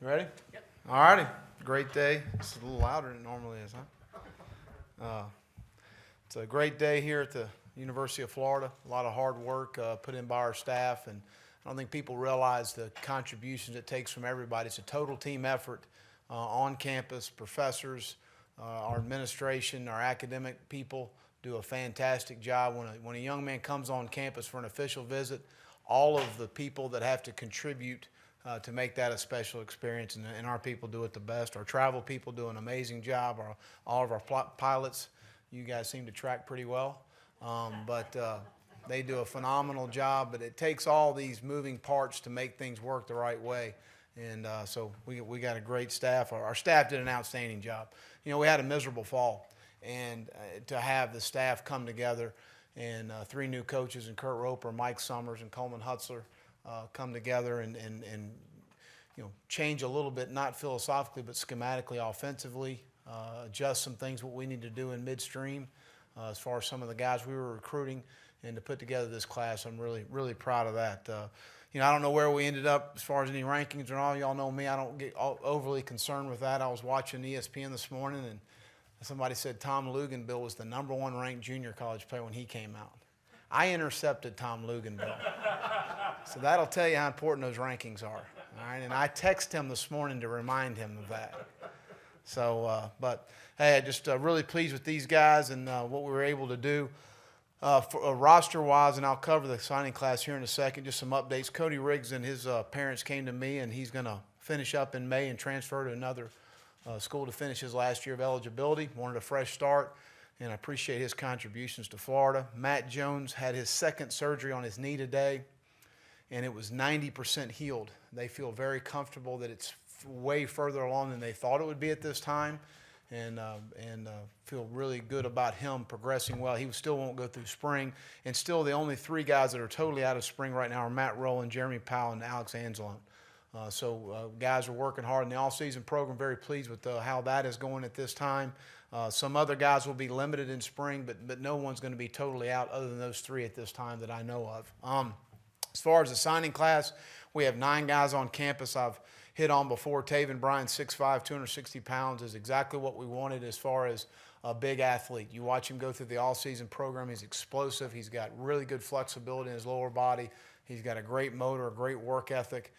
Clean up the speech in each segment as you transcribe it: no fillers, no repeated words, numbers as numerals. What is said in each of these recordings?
You ready? Yep. All righty. Great day. It's a little louder than it normally is, huh? It's a great day here at the University of Florida. A lot of hard work put in by our staff, and I don't think people realize the contributions it takes from everybody. It's a total team effort on campus. Professors, our administration, our academic people do a fantastic job. When a young man comes on campus for an official visit, all of the people that have to contribute to make that a special experience, and our people do it the best. Our travel people do an amazing job. All of our pilots, you guys seem to track pretty well, but they do a phenomenal job. But it takes all these moving parts to make things work the right way, and so we got a great staff. Our staff did an outstanding job. You know, we had a miserable fall, and to have the staff come together and three new coaches, and Kurt Roper, Mike Summers, and Coleman Hutzler, come together and you know, change a little bit, not philosophically but schematically, offensively, adjust some things what we need to do in midstream as far as some of the guys we were recruiting, and to put together this class. I'm really proud of that. You know, I don't know where we ended up as far as any rankings and all. Y'all know me. I don't get overly concerned with that. I was watching ESPN this morning, and somebody said Tom Luganbill was the #1 ranked junior college player when he came out. I intercepted Tom Luganbill. So that'll tell you how important those rankings are. All right, and I texted him this morning to remind him of that. So, but hey, I'm just really pleased with these guys and what we were able to do. Roster-wise, and I'll cover the signing class here in a second, just some updates. Cody Riggs and his parents came to me, and he's going to finish up in May and transfer to another school to finish his last year of eligibility. Wanted a fresh start, and I appreciate his contributions to Florida. Matt Jones had his second surgery on his knee today, and it was 90% healed. They feel very comfortable that it's way further along than they thought it would be at this time, and feel really good about him progressing well. He still won't go through spring, and still the only three guys that are totally out of spring right now are Matt Rowland, Jeremy Powell, and Alex Anzalone. So guys are working hard in the off-season program. Very pleased with how that is going at this time. Some other guys will be limited in spring, but no one's going to be totally out other than those three at this time that I know of. As far as the signing class, we have 9 guys on campus. I've hit on before. Taven Bryan, 6'5", 260 pounds, is exactly what we wanted as far as a big athlete. You watch him go through the all-season program. He's explosive. He's got really good flexibility in his lower body. He's got a great motor, a great work ethic.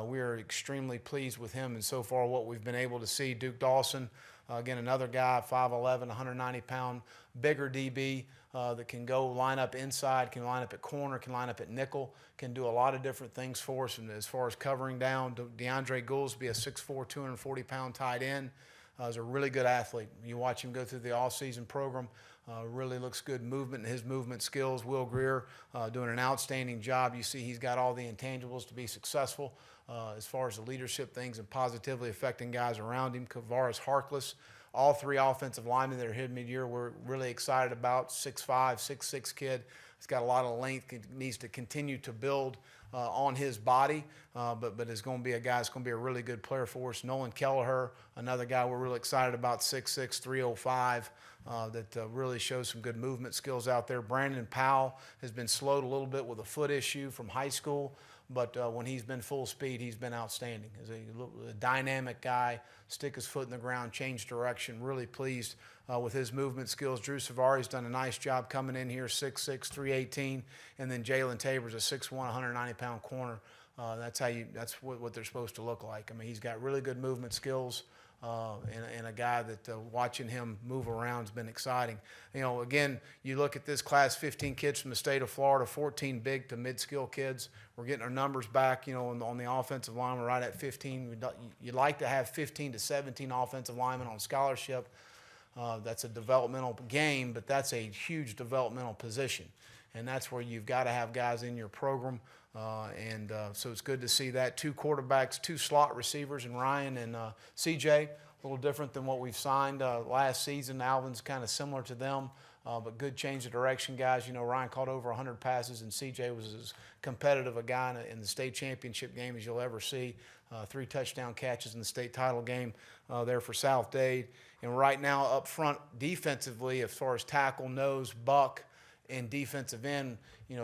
We are extremely pleased with him, and so far what we've been able to see. Duke Dawson, again, another guy, 5'11", 190-pound, bigger DB that can go line up inside, can line up at corner, can line up at nickel, can do a lot of different things for us. And as far as covering down, DeAndre Goolsby, a 6'4", 240-pound tight end, is a really good athlete. You watch him go through the all-season program. Really looks good movement and his movement skills. Will Greer doing an outstanding job. You see he's got all the intangibles to be successful as far as the leadership things and positively affecting guys around him. Kavaris Harkless, all 3 offensive linemen that are here mid-year we're really excited about. 6'5", 6'6" kid. He's got a lot of length. He needs to continue to build on his body, but is going to be a guy that's going to be a really good player for us. Nolan Kelleher, another guy we're really excited about, 6'6", 305, that really shows some good movement skills out there. Brandon Powell has been slowed a little bit with a foot issue from high school, but when he's been full speed, he's been outstanding. He's a dynamic guy, stick his foot in the ground, change direction. Really pleased with his movement skills. Drew Savari's done a nice job coming in here, 6'6", 318, and then Jalen Tabor's a 6'1", 190-pound corner. That's what they're supposed to look like. I mean, he's got really good movement skills. And a guy that watching him move around has been exciting. You know, again, you look at this class, 15 kids from the state of Florida, 14 big to mid-skill kids. We're getting our numbers back, you know, on the offensive line. We're right at 15. You'd like to have 15 to 17 offensive linemen on scholarship. That's a developmental game, but that's a huge developmental position. And that's where you've got to have guys in your program. So it's good to see that. 2 quarterbacks, 2 slot receivers, and Ryan and CJ, a little different than what we've signed last season. Alvin's kind of similar to them, but good change of direction guys. You know, Ryan caught over 100 passes, and CJ was as competitive a guy in the state championship game as you'll ever see. 3 touchdown catches in the state title game there for South Dade. And right now up front defensively, as far as tackle, nose, buck, in defensive end,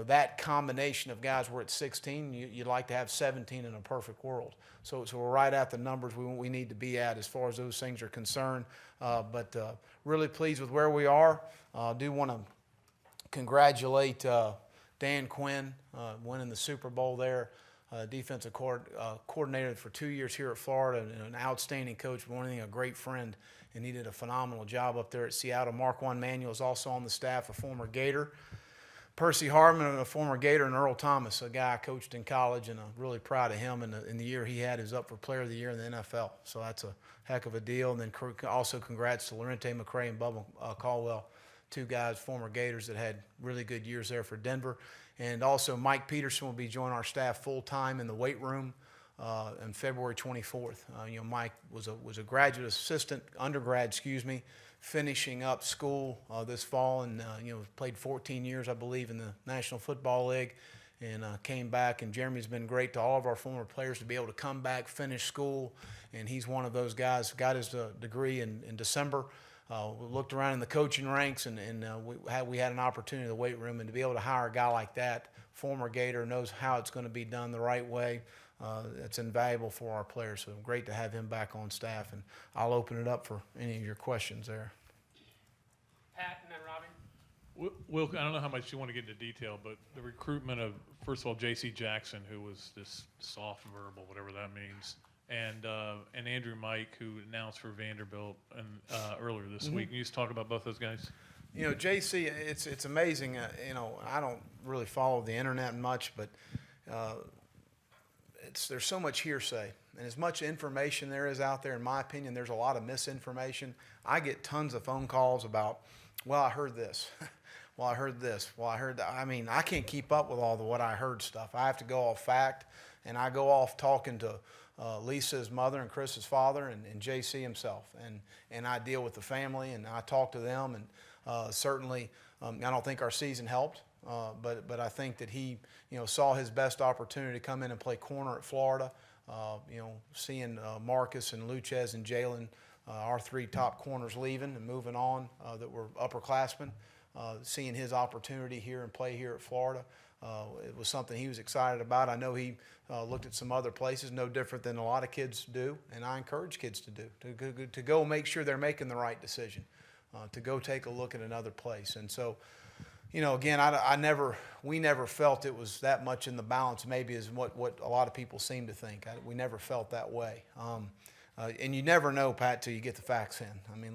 that combination of guys, we're at 16. You'd like to have 17 in a perfect world. So we're right at the numbers we need to be at as far as those things are concerned. But really pleased with where we are. Do want to congratulate Dan Quinn winning the Super Bowl there. Defensive coordinator for 2 years here at Florida, and an outstanding coach, a great friend, and he did a phenomenal job up there at Seattle. Marquand Manuel is also on the staff, a former Gator. Percy Hartman, a former Gator, and Earl Thomas, a guy I coached in college, and I'm really proud of him. In the year he had, is up for Player of the Year in the NFL. So that's a heck of a deal. And then also congrats to Lorente McCray and Bubba Caldwell, two guys, former Gators, that had really good years there for Denver. And also Mike Peterson will be joining our staff full-time in the weight room on February 24th. Mike was a graduate assistant, undergrad, finishing up school this fall, and played 14 years, I believe, in the National Football League, and came back. And Jeremy's been great to all of our former players to be able to come back, finish school, and he's one of those guys. Got his degree in December. We looked around in the coaching ranks, and we had an opportunity in the weight room, and to be able to hire a guy like that, former Gator, knows how it's going to be done the right way. It's invaluable for our players. So great to have him back on staff, and I'll open it up for any of your questions there. Pat and then Robbie. Will, I don't know how much you want to get into detail, but the recruitment of, first of all, J.C. Jackson, who was this soft verbal, whatever that means, and Andrew Mike, who announced for Vanderbilt earlier this week. Can you just talk about both those guys? J.C., it's amazing. I don't really follow the internet much, but there's so much hearsay, and as much information there is out there, in my opinion, there's a lot of misinformation. I get tons of phone calls about, well, I heard this. Well, I heard this. Well, I heard that. I mean, I can't keep up with all the what I heard stuff. I have to go off fact, and I go off talking to Lisa's mother and Chris's father and JC himself, and I deal with the family, and I talk to them, and certainly I don't think our season helped, but I think that he saw his best opportunity to come in and play corner at Florida. Seeing Marcus and Luchez and Jalen, our three top corners, leaving and moving on that were upperclassmen, seeing his opportunity here and play here at Florida. It was something he was excited about. I know he looked at some other places, no different than a lot of kids do, and I encourage kids to do, to go make sure they're making the right decision, to go take a look at another place. And so, again, we never felt it was that much in the balance, maybe as what a lot of people seem to think. We never felt that way. And you never know, Pat, till you get the facts in. I mean,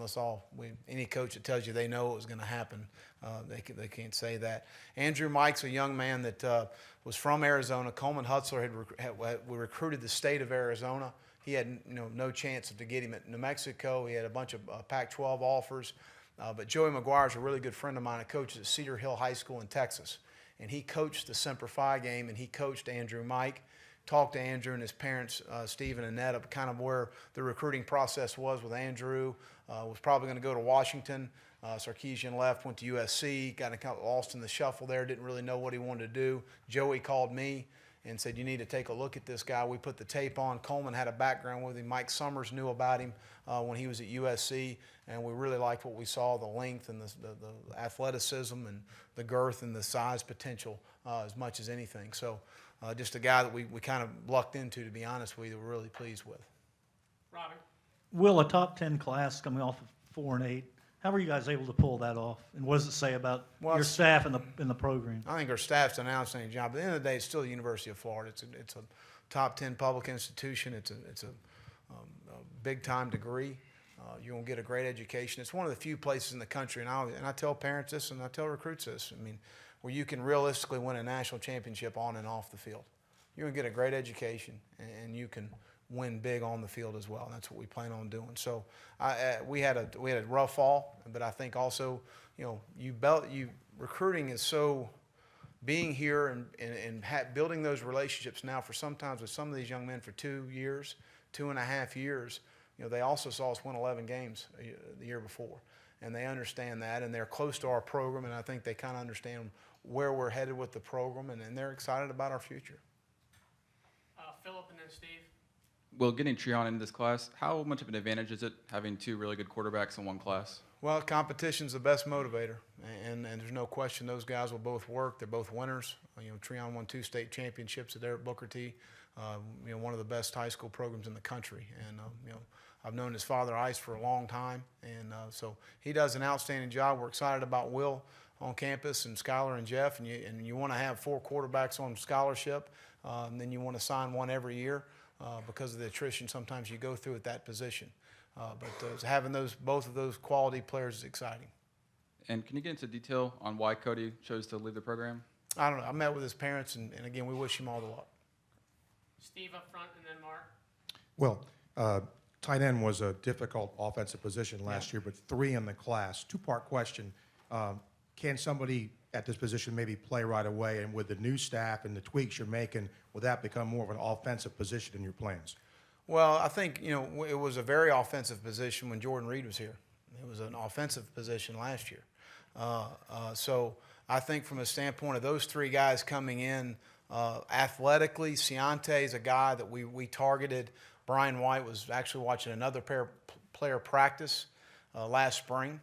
any coach that tells you they know it was going to happen, they can't say that. Andrew Mike's a young man that was from Arizona. Coleman Hutzler had recruited the state of Arizona. He had no chance to get him at New Mexico. He had a bunch of Pac-12 offers. But Joey McGuire's a really good friend of mine. He coaches at Cedar Hill High School in Texas. And he coached the Semper Fi game, and he coached Andrew Mike. Talked to Andrew and his parents, Steve and Annette, of kind of where the recruiting process was with Andrew. Was probably going to go to Washington. Sarkisian left, went to USC, got kind of lost in the shuffle there, didn't really know what he wanted to do. Joey called me and said, you need to take a look at this guy. We put the tape on. Coleman had a background with him. Mike Summers knew about him when he was at USC, and we really liked what we saw, the length and the athleticism and the girth and the size potential as much as anything. So just a guy that we kind of lucked into, to be honest with you, we're really pleased with. Robbie. Will, a top 10 class coming off of 4 and 8, how were you guys able to pull that off? And what does it say about your staff and the program? I think our staff's done an outstanding job. At the end of the day, it's still the University of Florida. It's a top 10 public institution. It's a big-time degree. You're going to get a great education. It's one of the few places in the country, and I tell parents this and I tell recruits this, where you can realistically win a national championship on and off the field. You're going to get a great education, and you can win big on the field as well. And that's what we plan on doing. So we had a rough fall, but I think also, recruiting is so, being here and building those relationships now for sometimes with some of these young men for 2 years, 2.5 years. They also saw us win 11 games the year before, and they understand that, and they're close to our program, and I think they kind of understand where we're headed with the program, and they're excited about our future. Philip and then Steve. Well, getting Treon into this class, how much of an advantage is it having two really good quarterbacks in one class? Well, competition's the best motivator, and there's no question those guys will both work. They're both winners. Treon won 2 state championships there at Booker T. One of the best high school programs in the country, and I've known his father Ice for a long time, and so he does an outstanding job. We're excited about Will on campus, and Skylar and Jeff, and you want to have 4 quarterbacks on scholarship, and then you want to sign one every year because of the attrition sometimes you go through at that position. But having both of those quality players is exciting. And can you get into detail on why Cody chose to leave the program? I don't know. I met with his parents, and again, we wish him all the luck. Steve up front and then Mark. Well, tight end was a difficult offensive position last year, but 3 in the class. 2-part question. Can somebody at this position maybe play right away? And with the new staff and the tweaks you're making, will that become more of an offensive position in your plans? Well, I think, it was a very offensive position when Jordan Reed was here. It was an offensive position last year. So I think from a standpoint of those 3 guys coming in, athletically, Ciante is a guy that we targeted. Brian White was actually watching another player practice last spring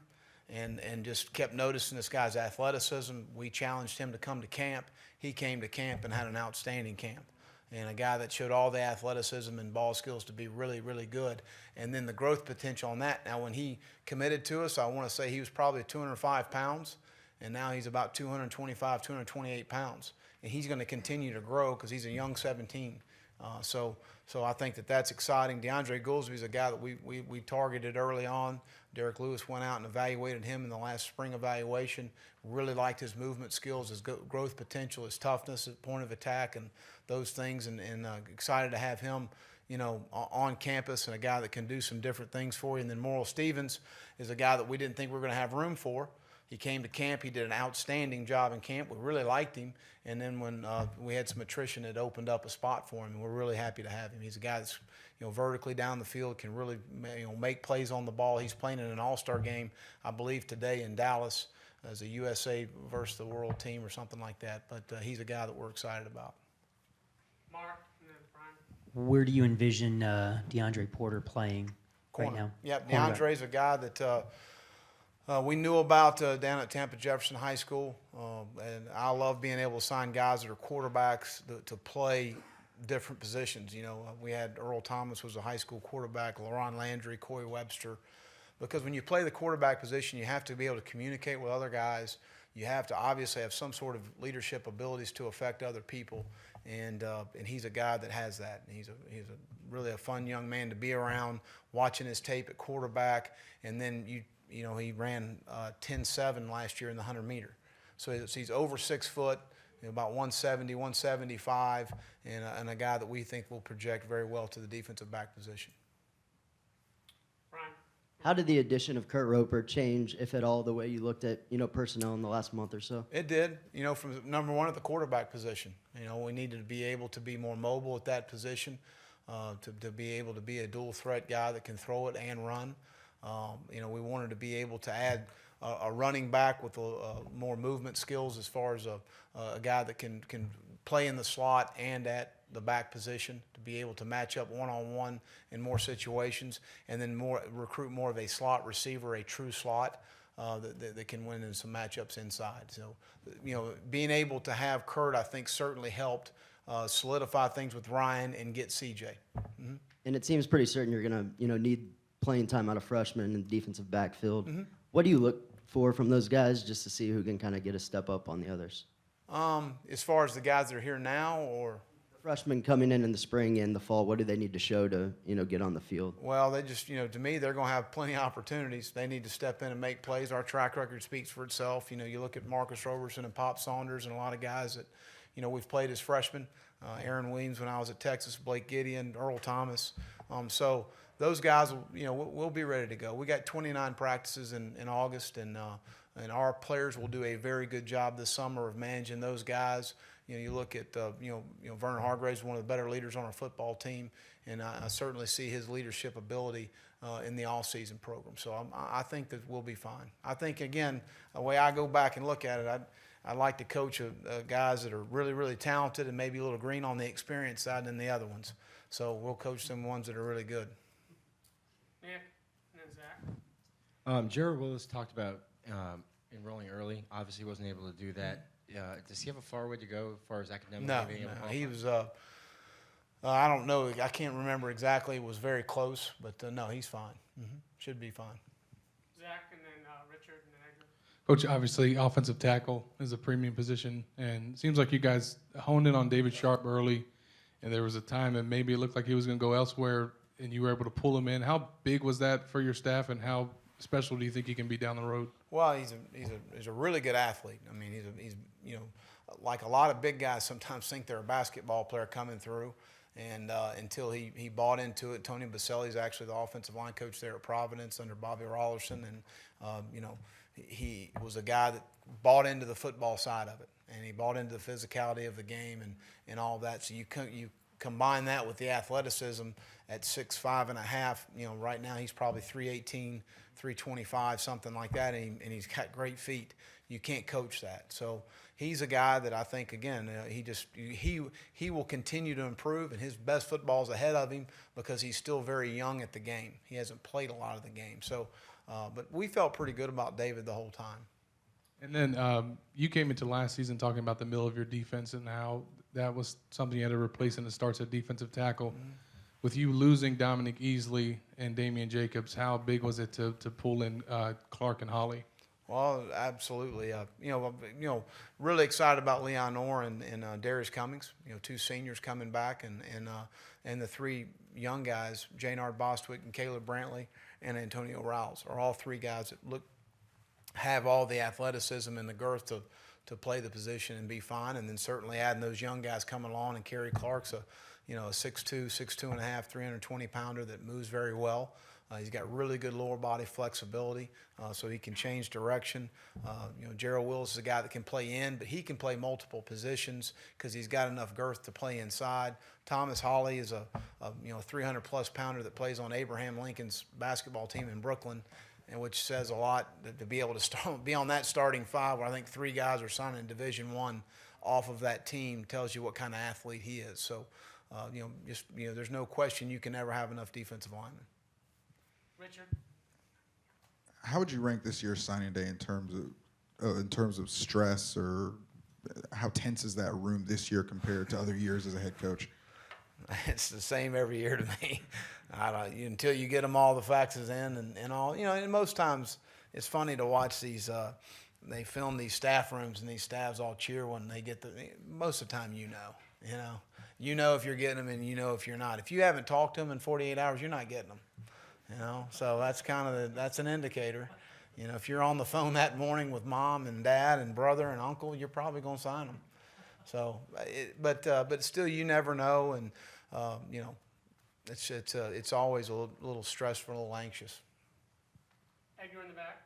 and just kept noticing this guy's athleticism. We challenged him to come to camp. He came to camp and had an outstanding camp. And a guy that showed all the athleticism and ball skills to be really, really good. And then the growth potential on that. Now, when he committed to us, I want to say he was probably 205 pounds, and now he's about 225, 228 pounds. And he's going to continue to grow because he's a young 17. So I think that's exciting. DeAndre Goolsby is a guy that we targeted early on. Derek Lewis went out and evaluated him in the last spring evaluation. Really liked his movement skills, his growth potential, his toughness at point of attack, and those things. And excited to have him, on campus, and a guy that can do some different things for you. And then Morrill Stevens is a guy that we didn't think we were going to have room for. He came to camp. He did an outstanding job in camp. We really liked him. And then when we had some attrition, it opened up a spot for him, and we're really happy to have him. He's a guy that's vertically down the field, can really make plays on the ball. He's playing in an all-star game, I believe, today in Dallas as a USA versus the world team or something like that. But he's a guy that we're excited about. Mark and then Brian. Where do you envision DeAndre Porter playing right now? Yep, Cornerback. DeAndre's a guy that we knew about down at Tampa Jefferson High School, and I love being able to sign guys that are quarterbacks to play different positions. We had Earl Thomas was a high school quarterback, LaRon Landry, Corey Webster, because when you play the quarterback position, you have to be able to communicate with other guys. You have to obviously have some sort of leadership abilities to affect other people, and he's a guy that has that. And he's really a fun young man to be around. Watching his tape at quarterback, and then he ran 10.7 last year in the 100-meter. So he's over 6 foot, about 170, 175, and a guy that we think will project very well to the defensive back position. Brian. How did the addition of Kurt Roper change, if at all, the way you looked at personnel in the last month or so? It did. From number one at the quarterback position. We needed to be able to be more mobile at that position, to be able to be a dual threat guy that can throw it and run. We wanted to be able to add a running back with more movement skills as far as a guy that can play in the slot and at the back position, to be able to match up one-on-one in more situations, and then recruit more of a slot receiver, a true slot that can win in some matchups inside. So, being able to have Kurt, I think, certainly helped solidify things with Ryan and get CJ. Mm-hmm. And it seems pretty certain you're going to need playing time out of freshmen in the defensive backfield. Mm-hmm. What do you look for from those guys just to see who can kind of get a step up on the others? As far as the guys that are here now, or Freshmen coming in the spring and the fall, what do they need to show to get on the field? well, they just to me they're going to have plenty of opportunities. They need to step in and make plays. Our track record speaks for itself. You look at Marcus Roberson and Pop Saunders and a lot of guys that we've played as freshmen. Aaron Williams when I was at Texas, Blake Gideon, Earl Thomas. So those guys we'll be ready to go. We got 29 practices in August, and our players will do a very good job this summer of managing those guys. You look at Vernon Hargraves, one of the better leaders on our football team, and I certainly see his leadership ability in the all-season program. So I think that we'll be fine. I think, again, the way I go back and look at it, I like to coach guys that are really, really talented and maybe a little green on the experience side than the other ones. So we'll coach some ones that are really good. Nick and then Zach. Jared Willis talked about enrolling early. Obviously, wasn't able to do that. Does he have a far way to go as far as academically No, being able to no, qualify? he was, I don't know, I can't remember exactly, it was very close, but no, he's fine. Should be fine. Zach, and then Richard, and then Edgar. Coach, obviously, offensive tackle is a premium position, and it seems like you guys honed in on David Sharp early, and there was a time that maybe it looked like he was going to go elsewhere, and you were able to pull him in. How big was that for your staff, and how special do you think he can be down the road? Well, he's a really good athlete. I mean, he's you know, like a lot of big guys sometimes think they're a basketball player coming through, and until he bought into it. Tony Baselli's actually the offensive line coach there at Providence under Bobby Rollerson, and you know, he was a guy that bought into the football side of it, and he bought into the physicality of the game and all that. So you combine that with the athleticism at 6'5.5", you know, right now he's probably 318, 325, something like that, and he's got great feet. You can't coach that. So he's a guy that I think, again, he will continue to improve, and his best football is ahead of him because he's still very young at the game. He hasn't played a lot of the game. So, but we felt pretty good about David the whole time. And then you came into last season talking about the middle of your defense and how that was something you had to replace in the starts at defensive tackle. With you losing Dominic Easley and Damian Jacobs, how big was it to pull in Clark and Holly? Well, absolutely. You know, really excited about Leon Orr and Darius Cummings. You know, two seniors coming back, and the three young guys, Janard Bostwick and Caleb Brantley and Antonio Riles, are all three guys that have all the athleticism and the girth to play the position and be fine. And then certainly adding those young guys coming along, and Kerry Clark's a 6'2", 6'2 and a half, 320-pounder that moves very well. He's got really good lower body flexibility, so he can change direction. You know, Gerald Willis is a guy that can play in, but he can play multiple positions because he's got enough girth to play inside. Thomas Holly is a 300-plus pounder that plays on Abraham Lincoln's basketball team in Brooklyn, and which says a lot to be able to be on that starting five, where I think three guys are signing in Division I off of that team, tells you what kind of athlete he is. So, there's no question you can never have enough defensive linemen. Richard, How would you rank this year's signing day in terms of stress, or how tense is that room this year compared to other years as a head coach? It's the same every year to me. Until you get them all the faxes in and all. You know, and most times it's funny to watch these. They film these staff rooms, and these staffs all cheer when they get most of the time, you know if you're getting them, and you know if you're not. If you haven't talked to them in 48 hours, you're not getting them. You know, so that's that's an indicator. You know, if you're on the phone that morning with mom and dad and brother and uncle, you're probably going to sign them. So, but still, you never know, and it's always a little stressful, a little anxious. Edgar in the back.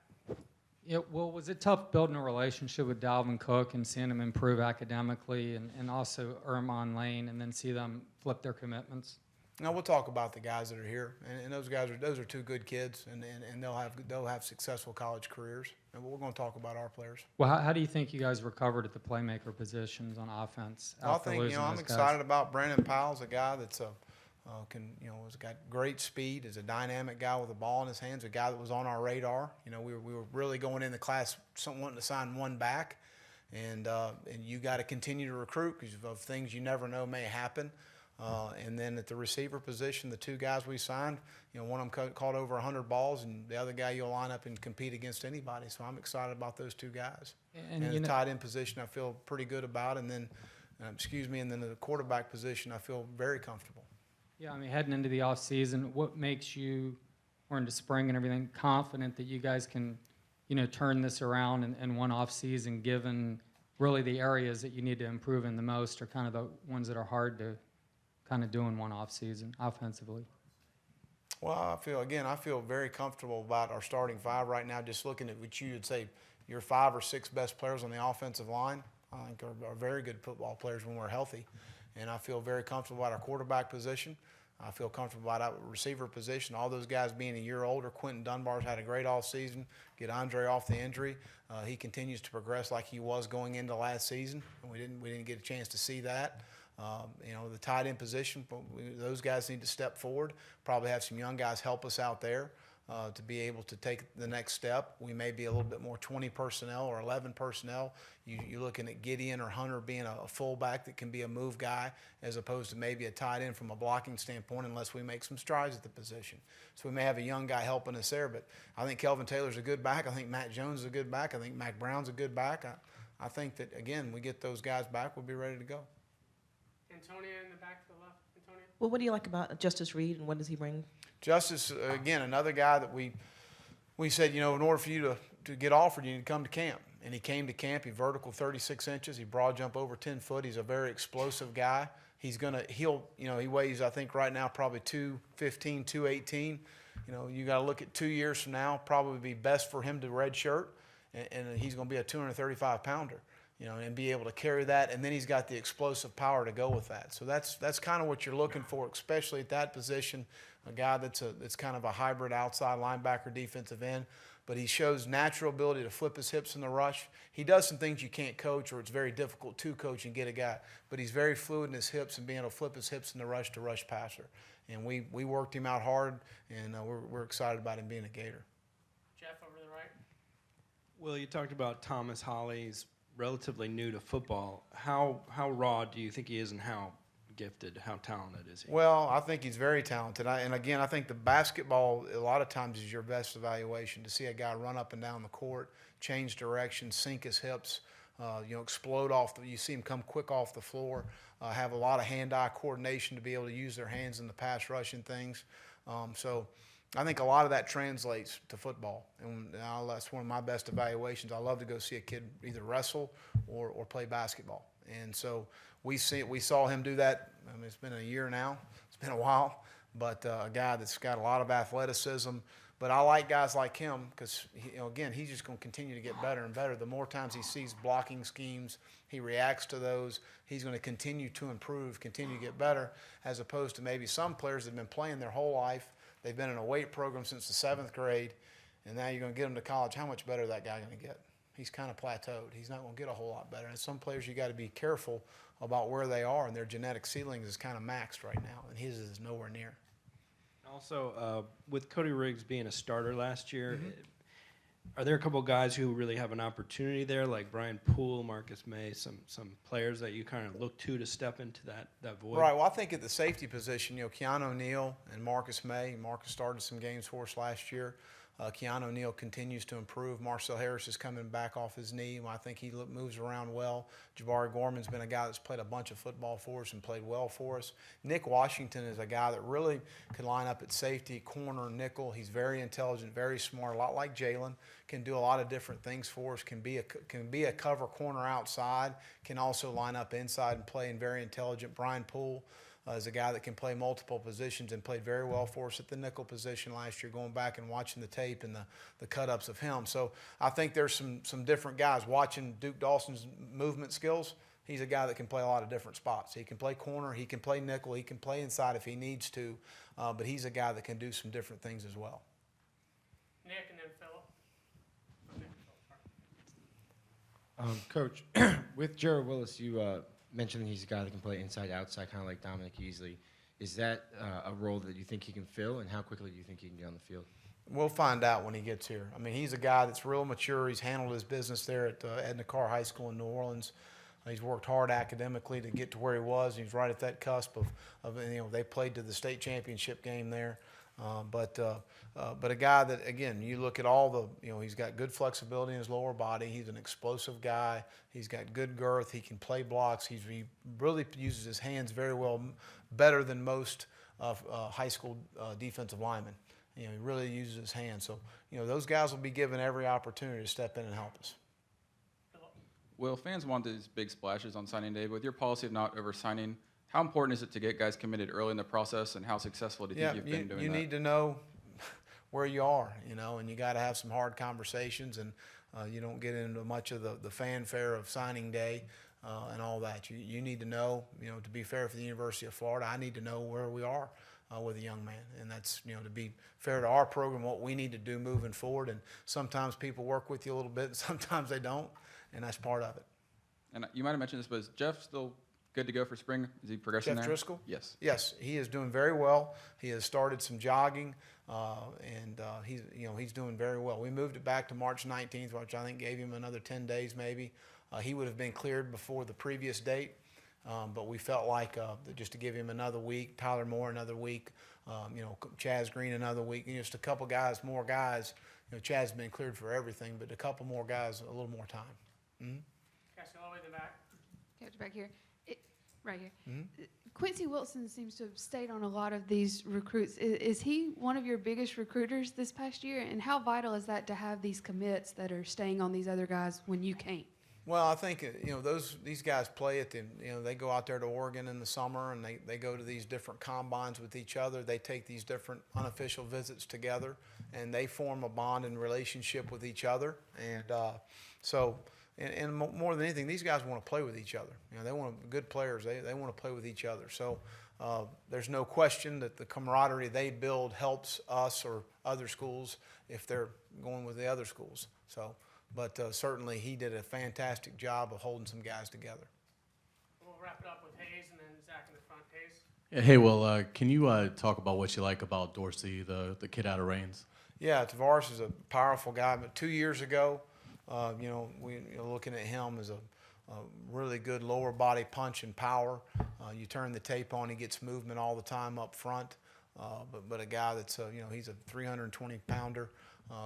Yeah, well, was it tough building a relationship with Dalvin Cook and seeing him improve academically, and also Ermon Lane, and then see them flip their commitments? Now we'll talk about the guys that are here, and those are two good kids, and they'll have successful college careers. And we're going to talk about our players. Well, how do you think you guys recovered at the playmaker positions on offense after I think losing I'm those excited guys? about Brandon Powell's a guy that's has got great speed, is a dynamic guy with the ball in his hands, a guy that was on our radar. You know, we were really going in the class wanting to sign one back, and you got to continue to recruit because of things you never know may happen. And then at the receiver position, the two guys we signed, one of them caught over 100 balls, and the other guy you'll line up and compete against anybody. So I'm excited about those two guys. And the tight end position, I feel pretty good about. And then, and then the quarterback position, I feel very comfortable. Yeah, I mean, heading into the off season, what makes you, or into spring and everything, confident that you guys can, turn this around in one off season, given really the areas that you need to improve in the most are kind of the ones that are hard to kind of do in one off season offensively? Well, I feel very comfortable about our starting five right now. Just looking at what you would say, your 5 or 6 best players on the offensive line, I think are very good football players when we're healthy. And I feel very comfortable about our quarterback position. I feel comfortable about our receiver position. All those guys being a year older. Quentin Dunbar's had a great offseason. Get Andre off the injury. He continues to progress like he was going into last season. And we didn't get a chance to see that. The tight end position, those guys need to step forward. Probably have some young guys help us out there. to be able to take the next step. We may be a little bit more 20 personnel or 11 personnel. You're looking at Gideon or Hunter being a fullback that can be a move guy as opposed to maybe a tight end from a blocking standpoint unless we make some strides at the position. So we may have a young guy helping us there, but I think Kelvin Taylor's a good back. I think Matt Jones is a good back. I think Mac Brown's a good back. I think that, again, we get those guys back, we'll be ready to go. Antonia in the back to the left. Antonia? Well, what do you like about Justice Reed, and what does he bring? Justice, again, another guy that we said, in order for you to get offered, you need to come to camp. And he came to camp. He vertical 36 inches. He broad jump over 10 foot. He's a very explosive guy. He weighs, I think right now, probably 215, 218. You got to look at 2 years from now, probably be best for him to redshirt. And he's going to be a 235 pounder, and be able to carry that. And then he's got the explosive power to go with that. So that's kind of what you're looking for, especially at that position. A guy that's kind of a hybrid outside linebacker, defensive end, but he shows natural ability to flip his hips in the rush. He does some things you can't coach, or it's very difficult to coach and get a guy, but he's very fluid in his hips and being able to flip his hips in the rush to rush passer. And we worked him out hard, and we're excited about him being a Gator. Jeff over to the right. Will, you talked about Thomas Holly's relatively new to football. How raw do you think he is, and how gifted, how talented is he? Well, I think he's very talented. And again, I think the basketball a lot of times is your best evaluation, to see a guy run up and down the court, change direction, sink his hips, explode off. You see him come quick off the floor, have a lot of hand-eye coordination to be able to use their hands in the pass rush and things. So I think a lot of that translates to football, and that's one of my best evaluations. I love to go see a kid either wrestle or play basketball. And so we saw him do that. I mean, it's been a year now. It's been a while, but a guy that's got a lot of athleticism. But I like guys like him because, again, he's just going to continue to get better and better. The more times he sees blocking schemes, he reacts to those. He's going to continue to improve, continue to get better, as opposed to maybe some players that have been playing their whole life. They've been in a weight program since the 7th grade, and now you're going to get them to college. How much better is that guy going to get? He's kind of plateaued. He's not going to get a whole lot better. And some players, you got to be careful about where they are, and their genetic ceilings is kind of maxed right now, and his is nowhere near. Also, with Cody Riggs being a starter last year, are there a couple of guys who really have an opportunity there, like Brian Poole, Marcus May, some players that you kind of look to step into that void? Right. Well, I think at the safety position, Keanu O'Neal and Marcus May. Marcus started some games for us last year. Keanu O'Neal continues to improve. Marcel Harris is coming back off his knee. I think he moves around well. Jabari Gorman's been a guy that's played a bunch of football for us and played well for us. Nick Washington is a guy that really can line up at safety, corner, nickel. He's very intelligent, very smart, a lot like Jalen. Can do a lot of different things for us. Can be a cover corner outside. Can also line up inside and play, and very intelligent. Brian Poole is a guy that can play multiple positions and played very well for us at the nickel position last year, going back and watching the tape and the cut-ups of him. So I think there's some different guys. Watching Duke Dawson's movement skills, he's a guy that can play a lot of different spots. He can play corner, he can play nickel, he can play inside if he needs to, but he's a guy that can do some different things as well. Nick and then Philip. Coach, with Jared Willis, you mentioned he's a guy that can play inside, outside, kind of like Dominic Easley. Is that a role that you think he can fill, and how quickly do you think he can get on the field? We'll find out when he gets here. I mean, he's a guy that's real mature. He's handled his business there at Edna Carr High School in New Orleans. He's worked hard academically to get to where he was. He's right at that cusp of they played to the state championship game there. But a guy that, again, you look at all the, he's got good flexibility in his lower body. He's an explosive guy. He's got good girth. He can play blocks. He really uses his hands very well, better than most high school defensive linemen. He really uses his hands. So, those guys will be given every opportunity to step in and help us. Will, fans want these big splashes on signing day, but with your policy of not over-signing, how important is it to get guys committed early in the process, and how successful do you think you've been doing that? You need to know where you are, and you got to have some hard conversations, and you don't get into much of the fanfare of signing day and all that. You need to know, to be fair for the University of Florida, I need to know where we are with a young man, and that's, to be fair to our program, what we need to do moving forward. And sometimes people work with you a little bit, and sometimes they don't, and that's part of it. And you might have mentioned this, but is Jeff still good to go for spring? Is he progressing Jeff there? Driscoll? Yes. Yes, he is doing very well. He has started some jogging, and he's doing very well. We moved it back to March 19th, which I think gave him another 10 days maybe. He would have been cleared before the previous date, but we felt like just to give him another week, Tyler Moore another week, Chaz Green another week, and just a couple guys, more guys. Chaz's been cleared for everything, but a couple more guys, a little more time. Mm-hmm. Cassie, all the way in the back. Coach, back here. Right here. Mm-hmm. Quincy Wilson seems to have stayed on a lot of these recruits. Is he one of your biggest recruiters this past year? And how vital is that to have these commits that are staying on these other guys when you can't? Well, I think these guys play at they go out there to Oregon in the summer and they go to these different combines with each other. They take these different unofficial visits together and they form a bond and relationship with each other. And and more than anything, these guys want to play with each other. They want good players. They want to play with each other. So there's no question that the camaraderie they build helps us or other schools if they're going with the other schools. So. But certainly he did a fantastic job of holding some guys together. We'll wrap it up with Hayes and then Zach in the front. Hayes. Yeah, hey, Will, can you talk about what you like about Dorsey, the kid out of Rains? Yeah, Tavares is a powerful guy. But 2 years ago, looking at him as a really good lower body punch and power. You turn the tape on, he gets movement all the time up front. But a guy that's he's a 320-pounder.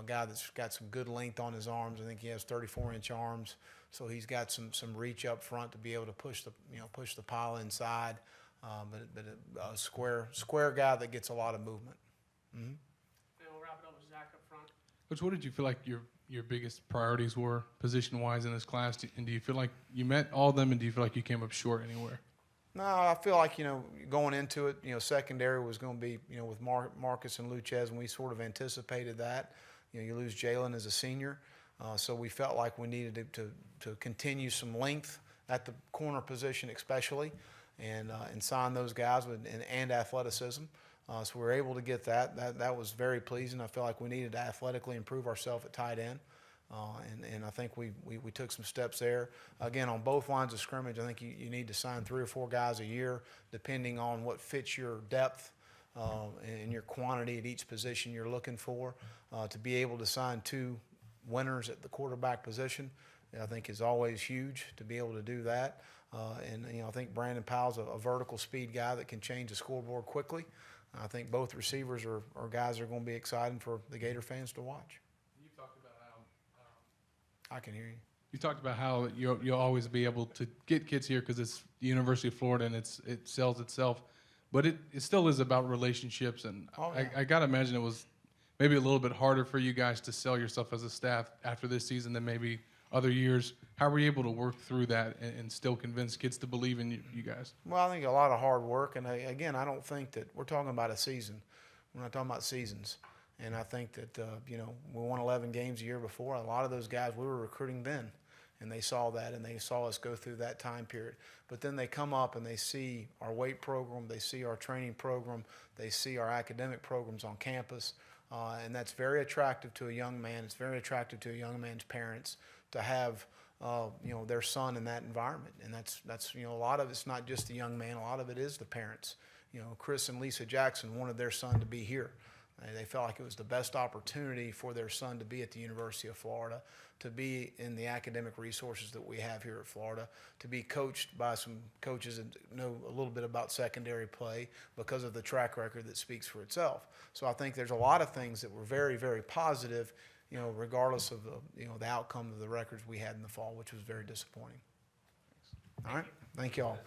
Guy that's got some good length on his arms. I think he has 34-inch arms, so he's got some reach up front to be able to push the pile inside. But a square guy that gets a lot of movement. Mm-hmm. And we'll wrap it up with Zach up front. Coach, what did you feel like your biggest priorities were position-wise in this class? And do you feel like you met all of them, and do you feel like you came up short anywhere? No, I feel like, going into it, secondary was going to be, with Marcus and Luchez, and we sort of anticipated that. You lose Jalen as a senior, so we felt like we needed to continue some length at the corner position especially, and sign those guys and athleticism. So we were able to get that. That was very pleasing. I feel like we needed to athletically improve ourselves at tight end. And I think we took some steps there. Again, on both lines of scrimmage, I think you need to sign 3 or 4 guys a year, depending on what fits your depth and your quantity at each position you're looking for. To be able to sign 2 winners at the quarterback position, I think is always huge to be able to do that. I think Brandon Powell's a vertical speed guy that can change the scoreboard quickly. I think both receivers are guys that are going to be exciting for the Gator fans to watch. I can hear you. You talked about how you'll always be able to get kids here because it's the University of Florida and it sells itself. But it still is about relationships. And I got to imagine it was maybe a little bit harder for you guys to sell yourself as a staff after this season than maybe other years. How were you able to work through that and still convince kids to believe in you guys? Well, I think a lot of hard work. And again, I don't think that we're talking about a season. We're not talking about seasons. And I think that, we won 11 games a year before. A lot of those guys, we were recruiting then. And they saw that, and they saw us go through that time period. But then they come up and they see our weight program, they see our training program, they see our academic programs on campus. And that's very attractive to a young man. It's very attractive to a young man's parents to have, their son in that environment. And that's a lot of it's not just the young man. A lot of it is the parents. Chris and Lisa Jackson wanted their son to be here. They felt like it was the best opportunity for their son to be at the University of Florida, to be in the academic resources that we have here at Florida, to be coached by some coaches that know a little bit about secondary play because of the track record that speaks for itself. So I think there's a lot of things that were very, very positive, regardless of the outcome of the records we had in the fall, which was very disappointing. All right. Thank you all.